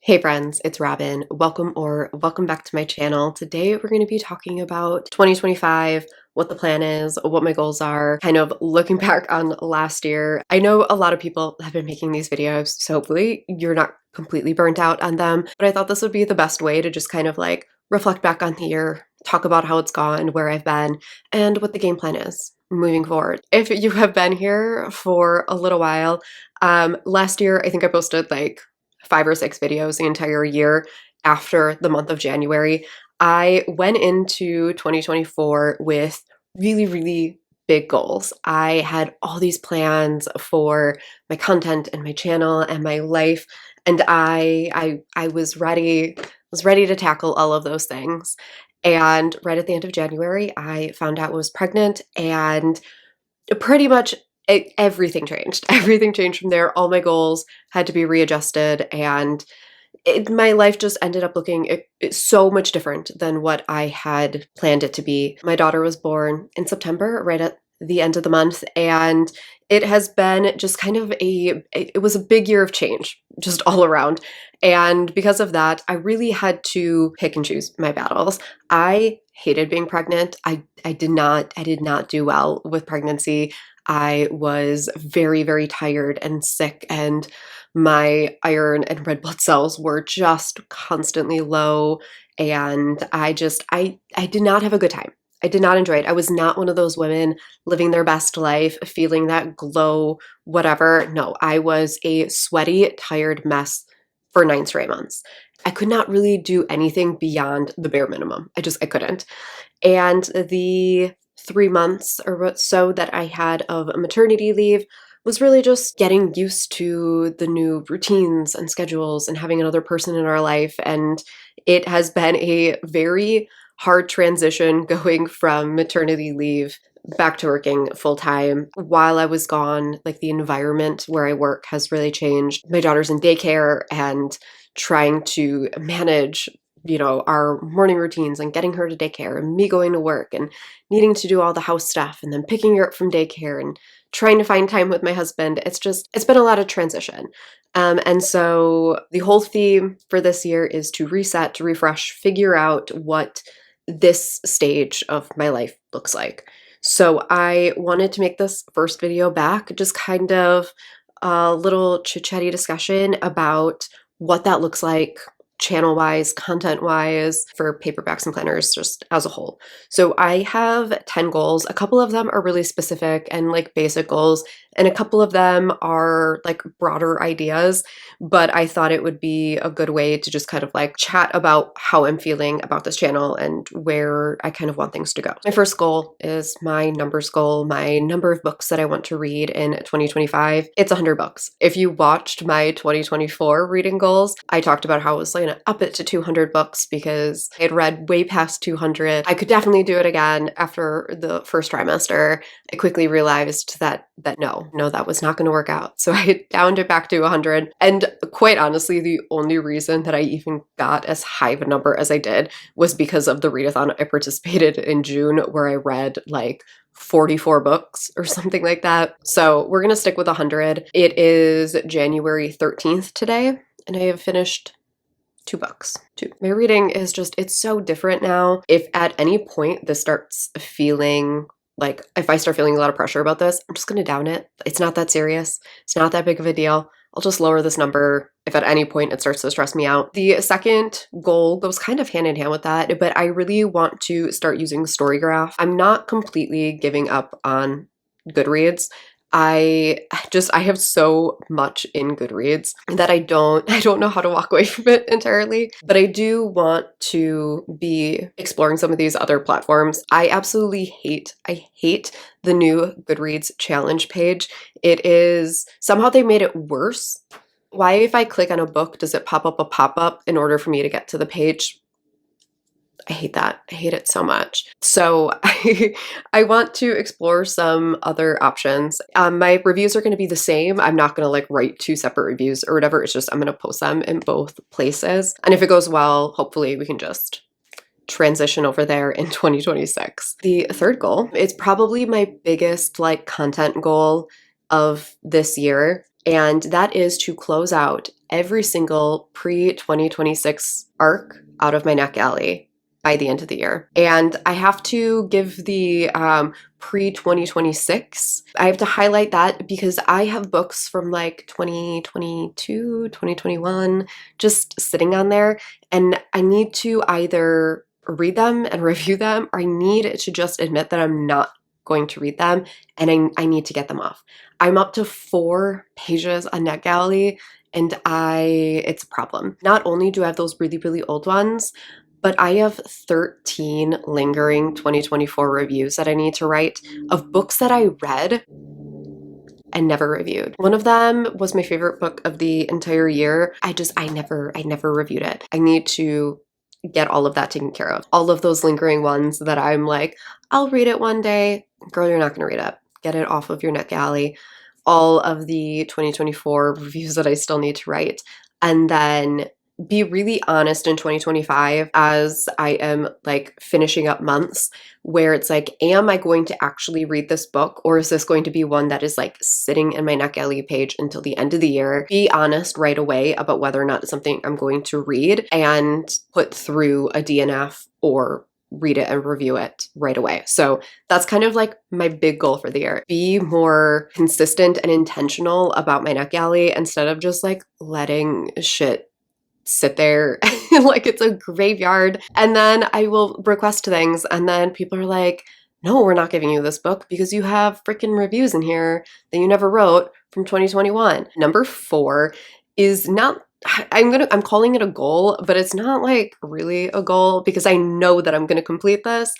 Hey friends, it's Robin. Welcome back to my channel. Today we're going to be talking about 2025, what the plan is, what my goals are, kind of looking back on last year. I know a lot of people have been making these videos, so hopefully you're not completely burnt out on them, but I thought this would be the best way to just kind of like reflect back on the year, talk about how it's gone, where I've been, and what the game plan is moving forward. If you have been here for a little while, last year I think I posted like 5 or 6 videos the entire year after the month of January. I went into 2024 with really big goals. I had all these plans for my content and my channel and my life, and I was ready to tackle all of those things. And right at the end of January, I found out I was pregnant, and pretty much everything changed. Everything changed from there. All my goals had to be readjusted, and my life just ended up looking so much different than what I had planned it to be. My daughter was born in September, right at the end of the month, and it has been just kind of it was a big year of change, just all around. And because of that, I really had to pick and choose my battles. I hated being pregnant. I did not do well with pregnancy. I was very tired and sick, and my iron and red blood cells were just constantly low, and I did not have a good time. I did not enjoy it. I was not one of those women living their best life, feeling that glow, whatever. No, I was a sweaty, tired mess for 9 straight months. I could not really do anything beyond the bare minimum. I couldn't. And the 3 months or so that I had of maternity leave was really just getting used to the new routines and schedules and having another person in our life. And it has been a very hard transition going from maternity leave back to working full time. While I was gone, like the environment where I work has really changed. My daughter's in daycare, and trying to manage our morning routines and getting her to daycare and me going to work and needing to do all the house stuff and then picking her up from daycare and trying to find time with my husband. It's been a lot of transition. And so the whole theme for this year is to reset, to refresh, figure out what this stage of my life looks like. So I wanted to make this first video back, just kind of a little chit-chatty discussion about what that looks like channel-wise, content-wise, for paperbacks and planners just as a whole. So I have 10 goals. A couple of them are really specific and like basic goals, and a couple of them are like broader ideas, but I thought it would be a good way to just kind of like chat about how I'm feeling about this channel and where I kind of want things to go. My first goal is my numbers goal, my number of books that I want to read in 2025. It's 100 books. If you watched my 2024 reading goals, I talked about how I was going to up it to 200 books because I had read way past 200. I could definitely do it again after the first trimester. I quickly realized that no, that was not going to work out. So I downed it back to 100. And quite honestly, the only reason that I even got as high of a number as I did was because of the readathon I participated in June, where I read like 44 books or something like that. So we're going to stick with 100. It is January 13th today, and I have finished 2 books. 2. My reading is just, it's so different now. If at any point this starts feeling like, if I start feeling a lot of pressure about this, I'm just going to down it. It's not that serious. It's not that big of a deal. I'll just lower this number if at any point it starts to stress me out. The second goal goes kind of hand in hand with that, but I really want to start using Storygraph. I'm not completely giving up on Goodreads. I have so much in Goodreads that I don't know how to walk away from it entirely, but I do want to be exploring some of these other platforms. I hate the new Goodreads challenge page. It is, somehow they made it worse. Why, if I click on a book, does it pop up a pop-up in order for me to get to the page? I hate that. I hate it so much. So I want to explore some other options. My reviews are going to be the same. I'm not going to like write 2 separate reviews or whatever. It's just I'm going to post them in both places. And if it goes well, hopefully we can just transition over there in 2026. The third goal is probably my biggest like content goal of this year. and that is to close out every single pre-2026 arc out of my NetGalley by the end of the year. And I have to give the pre-2026, I have to highlight that because I have books from like 2022, 2021 just sitting on there, and I need to either read them and review them, or I need to just admit that I'm not going to read them, and I need to get them off. I'm up to 4 pages on NetGalley, and it's a problem. Not only do I have those really, really old ones, but I have 13 lingering 2024 reviews that I need to write of books that I read and never reviewed. One of them was my favorite book of the entire year. I never reviewed it. I need to get all of that taken care of. All of those lingering ones that I'm like, I'll read it one day. Girl, you're not gonna read it. Get it off of your NetGalley. All of the 2024 reviews that I still need to write. And then be really honest in 2025 as I am like finishing up months where it's like, am I going to actually read this book, or is this going to be one that is like sitting in my NetGalley page until the end of the year? Be honest right away about whether or not it's something I'm going to read and put through a DNF or read it and review it right away. So that's kind of like my big goal for the year. Be more consistent and intentional about my NetGalley instead of just like letting shit sit there like it's a graveyard. And then I will request things, and then people are like, no, we're not giving you this book because you have freaking reviews in here that you never wrote from 2021. Number 4 is not, I'm calling it a goal, but it's not like really a goal because I know that I'm gonna complete this.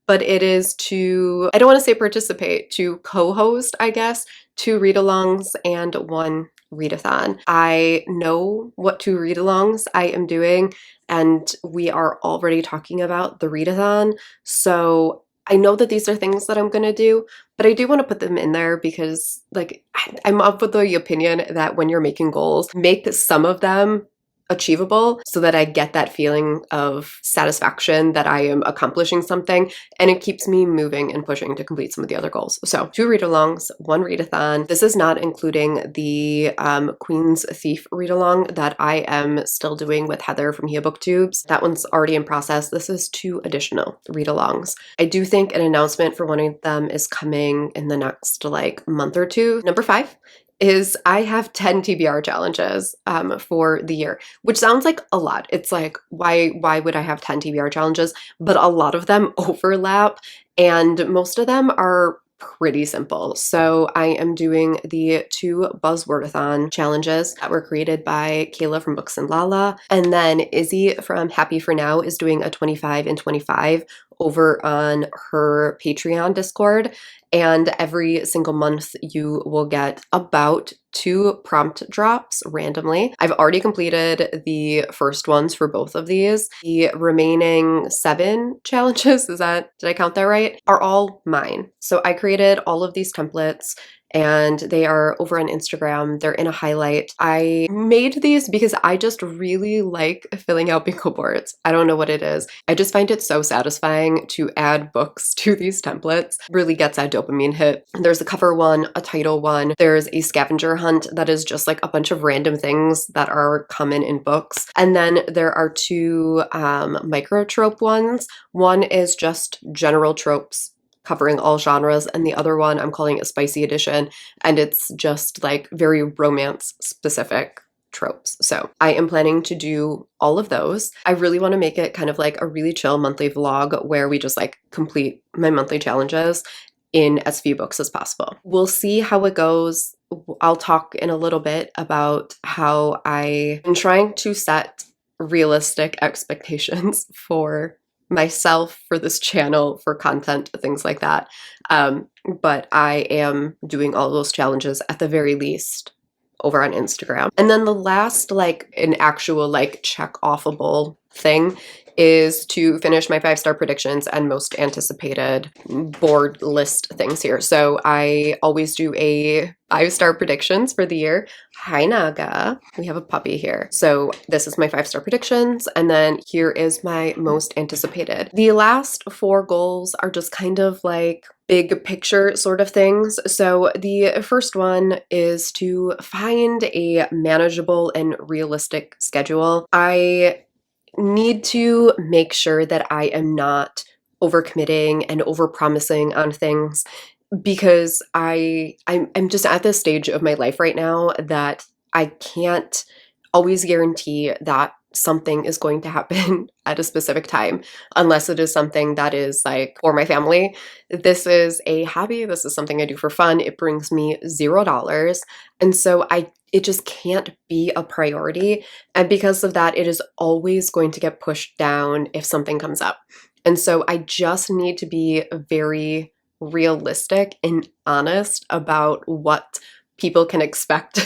But it is to, I don't want to say participate, to co-host, I guess, 2 read-alongs and 1 readathon. I know what 2 read-alongs I am doing, and we are already talking about the readathon. So I know that these are things that I'm going to do, but I do want to put them in there because like I'm up with the opinion that when you're making goals, make some of them achievable so that I get that feeling of satisfaction that I am accomplishing something, and it keeps me moving and pushing to complete some of the other goals. So 2 read-alongs, 1 readathon. This is not including the Queen's Thief read-along that I am still doing with Heather from AUDIOBooktubes. That one's already in process. This is 2 additional read-alongs. I do think an announcement for one of them is coming in the next like month or 2. Number 5 is I have 10 TBR challenges for the year, which sounds like a lot. It's like, why would I have 10 TBR challenges? But a lot of them overlap, and most of them are pretty simple. So I am doing the 2 Buzzwordathon challenges that were created by Kayla from Books and Lala, and then Izzy from Happy for Now is doing a 25 and 25 over on her Patreon Discord. And every single month you will get about 2 prompt drops randomly. I've already completed the first ones for both of these. The remaining 7 challenges, did I count that right? Are all mine. So I created all of these templates, and they are over on Instagram. They're in a highlight. I made these because I just really like filling out bingo boards. I don't know what it is. I just find it so satisfying to add books to these templates. Really gets that dopamine hit. There's a cover one, a title one. There's a scavenger hunt that is just like a bunch of random things that are common in books. And then there are 2 micro trope ones. One is just general tropes covering all genres, and the other one I'm calling a spicy edition, and it's just like very romance specific tropes. So I am planning to do all of those. I really want to make it kind of like a really chill monthly vlog where we just like complete my monthly challenges in as few books as possible. We'll see how it goes. I'll talk in a little bit about how I am trying to set realistic expectations for myself, for this channel, for content, things like that. But I am doing all those challenges at the very least over on Instagram. And then the last like an actual like check offable thing is to finish my 5-star predictions and most anticipated board list things here. So I always do a 5-star predictions for the year. Hi Naga, we have a puppy here. So this is my 5-star predictions, and then here is my most anticipated. The last 4 goals are just kind of like big picture sort of things. So the first one is to find a manageable and realistic schedule. I need to make sure that I am not overcommitting and overpromising on things because I'm just at this stage of my life right now that I can't always guarantee that something is going to happen at a specific time unless it is something that is like for my family. This is a hobby, this is something I do for fun. It brings me $0. And so it just can't be a priority. And because of that, it is always going to get pushed down if something comes up. And so I just need to be very realistic and honest about what people can expect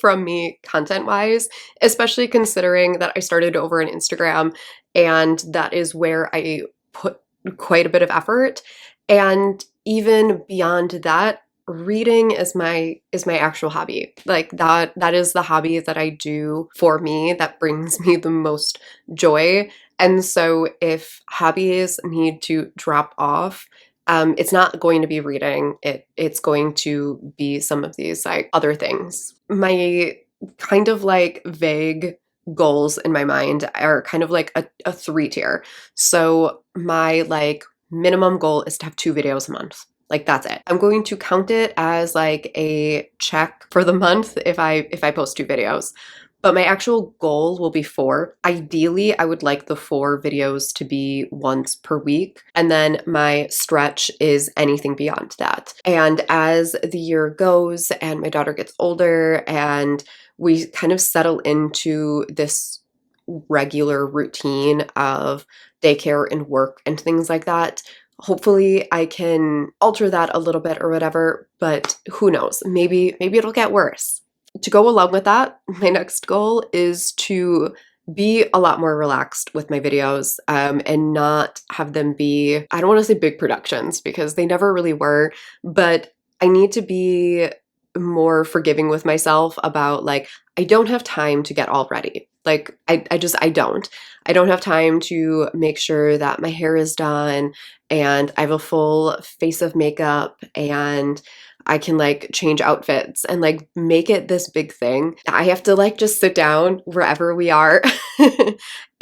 from me content wise, especially considering that I started over on Instagram and that is where I put quite a bit of effort. And even beyond that, reading is my actual hobby. Like that is the hobby that I do for me that brings me the most joy. And so if hobbies need to drop off, it's not going to be reading. It's going to be some of these like other things. My kind of like vague goals in my mind are kind of like a three tier. So my like minimum goal is to have 2 videos a month. Like that's it. I'm going to count it as like a check for the month if I post 2 videos. But my actual goal will be 4. Ideally, I would like the 4 videos to be once per week. And then my stretch is anything beyond that. And as the year goes and my daughter gets older and we kind of settle into this regular routine of daycare and work and things like that, hopefully I can alter that a little bit or whatever, but who knows? Maybe it'll get worse. To go along with that, my next goal is to be a lot more relaxed with my videos and not have them be, I don't want to say big productions because they never really were, but I need to be more forgiving with myself about like, I don't have time to get all ready. Like I don't. I don't have time to make sure that my hair is done and I have a full face of makeup and I can like change outfits and like make it this big thing. I have to like just sit down wherever we are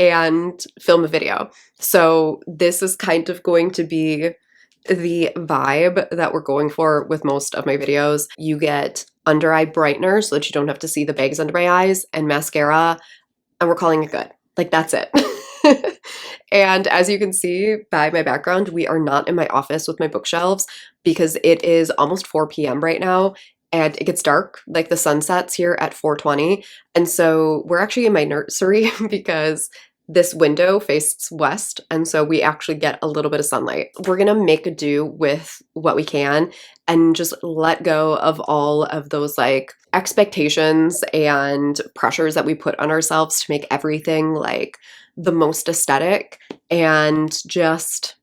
and film a video. So this is kind of going to be the vibe that we're going for with most of my videos. You get under eye brightener so that you don't have to see the bags under my eyes and mascara, and we're calling it good. Like that's it. And as you can see by my background, we are not in my office with my bookshelves because it is almost 4 p.m. right now and it gets dark, like the sun sets here at 4:20. And so we're actually in my nursery because this window faces west, and so we actually get a little bit of sunlight. We're gonna make do with what we can and just let go of all of those like expectations and pressures that we put on ourselves to make everything like the most aesthetic and just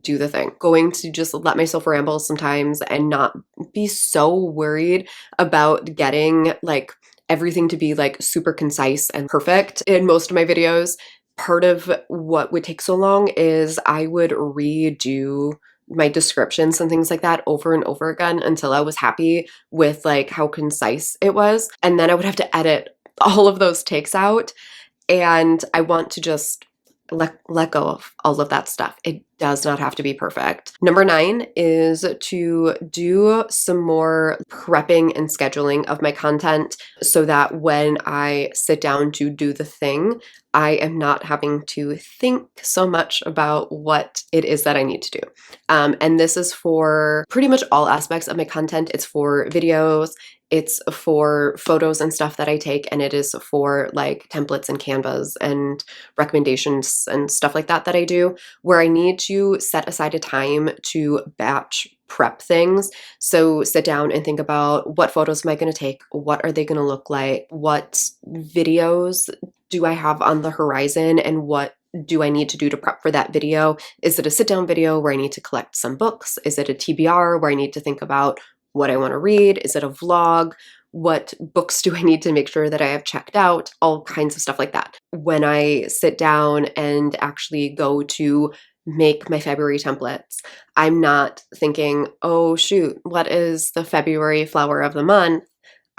do the thing. Going to just let myself ramble sometimes and not be so worried about getting like everything to be like super concise and perfect in most of my videos. Part of what would take so long is I would redo my descriptions and things like that over and over again until I was happy with like how concise it was. And then I would have to edit all of those takes out. And I want to just let go of all of that stuff. It does not have to be perfect. Number 9 is to do some more prepping and scheduling of my content so that when I sit down to do the thing, I am not having to think so much about what it is that I need to do. And this is for pretty much all aspects of my content. It's for videos, it's for photos and stuff that I take, and it is for like templates and canvas and recommendations and stuff like that I do, where I need to set aside a time to batch prep things. So sit down and think about what photos am I going to take? What are they going to look like? What videos do I have on the horizon and what do I need to do to prep for that video? Is it a sit down video where I need to collect some books? Is it a TBR where I need to think about what I want to read? Is it a vlog? What books do I need to make sure that I have checked out? All kinds of stuff like that. When I sit down and actually go to make my February templates. I'm not thinking, oh shoot, what is the February flower of the month?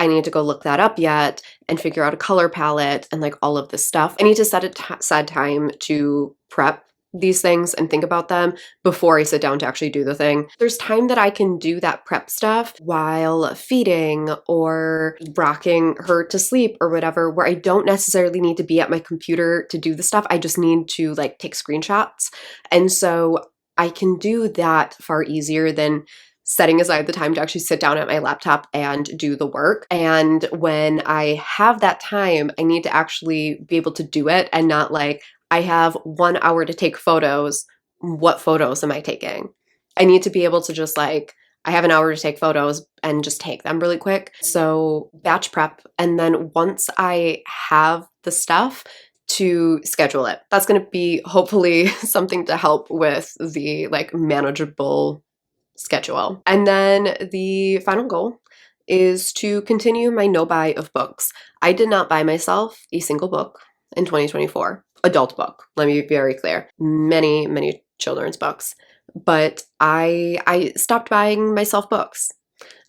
I need to go look that up yet and figure out a color palette and like all of this stuff. I need to set aside time to prep these things and think about them before I sit down to actually do the thing. There's time that I can do that prep stuff while feeding or rocking her to sleep or whatever, where I don't necessarily need to be at my computer to do the stuff. I just need to like take screenshots. And so I can do that far easier than setting aside the time to actually sit down at my laptop and do the work. And when I have that time, I need to actually be able to do it and not like, I have 1 hour to take photos. What photos am I taking? I need to be able to just like, I have an hour to take photos and just take them really quick. So batch prep. And then once I have the stuff, to schedule it. That's going to be hopefully something to help with the like manageable schedule. And then the final goal is to continue my no buy of books. I did not buy myself a single book in 2024. Adult book, let me be very clear. Many children's books. But I stopped buying myself books.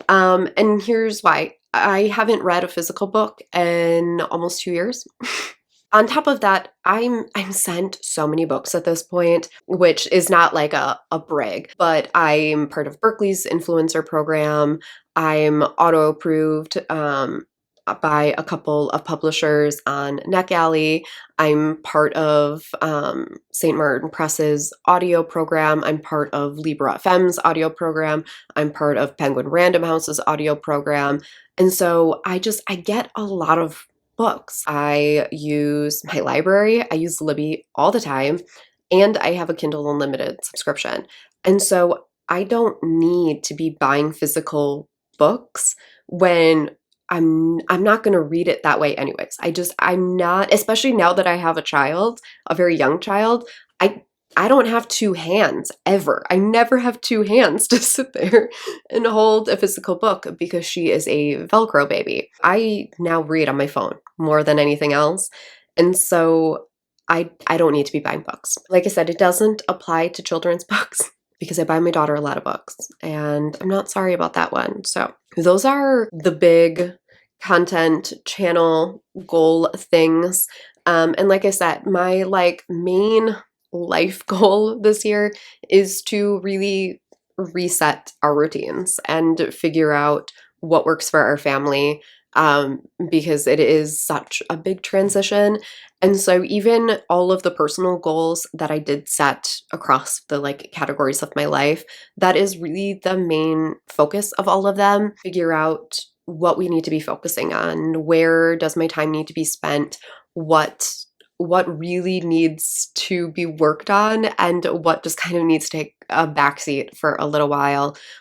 And here's why. I haven't read a physical book in almost 2 years. On top of that, I'm sent so many books at this point, which is not like a brag, but I'm part of Berkeley's influencer program. I'm auto-approved by a couple of publishers on NetGalley. I'm part of St. Martin Press's audio program. I'm part of Libra FM's audio program. I'm part of Penguin Random House's audio program. And so I get a lot of books. I use my library. I use Libby all the time. And I have a Kindle Unlimited subscription. And so I don't need to be buying physical books when I'm not going to read it that way anyways. I'm not, especially now that I have a child, a very young child, I don't have two hands ever. I never have two hands to sit there and hold a physical book because she is a Velcro baby. I now read on my phone more than anything else. And so I don't need to be buying books. Like I said, it doesn't apply to children's books because I buy my daughter a lot of books and I'm not sorry about that one. So those are the big content channel goal things. And like I said, my like main life goal this year is to really reset our routines and figure out what works for our family, because it is such a big transition. And so even all of the personal goals that I did set across the like categories of my life, that is really the main focus of all of them. Figure out what we need to be focusing on, where does my time need to be spent, what really needs to be worked on, and what just kind of needs to take a backseat for a little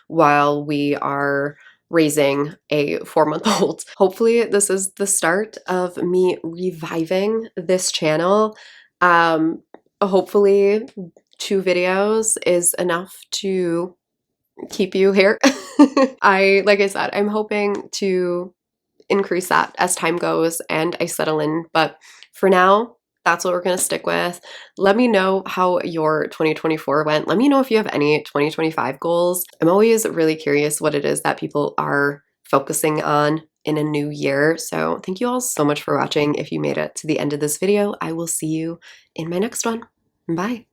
while we are raising a 4-month-old. Hopefully this is the start of me reviving this channel. Hopefully 2 videos is enough to keep you here. Like I said, I'm hoping to increase that as time goes and I settle in, but for now, that's what we're going to stick with. Let me know how your 2024 went. Let me know if you have any 2025 goals. I'm always really curious what it is that people are focusing on in a new year. So thank you all so much for watching. If you made it to the end of this video, I will see you in my next one. Bye.